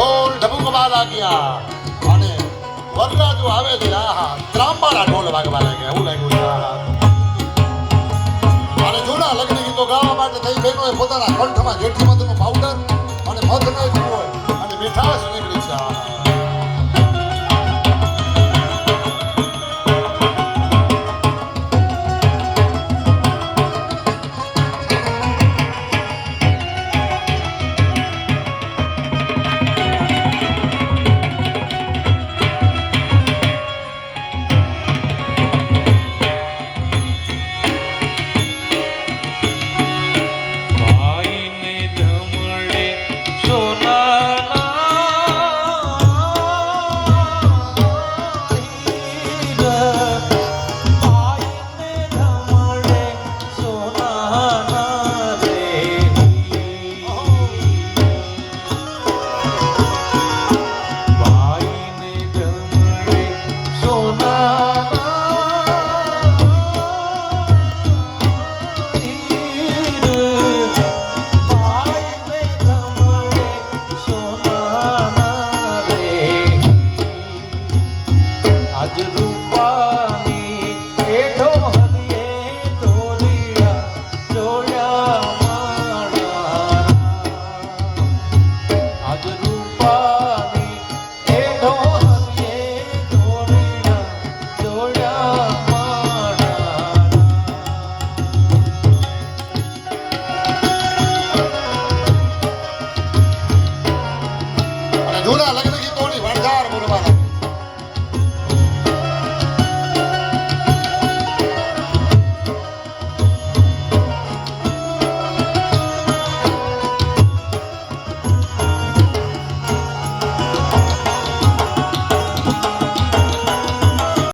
ઢોલ ઢબુકવા લાગ્યા અને વરરાજો આવે છે આહા ત્રાંબાડા ઢોલ વાગવા લાગ્યા એવું લાગ્યું છે આહા અને જૂના લગ્ન ગીતો ગાવા માટે થઈ બહેનોએ પોતાના કંઠમાં જેઠી મધનું પાવડર અને મધ ન હોય અને મીઠાશ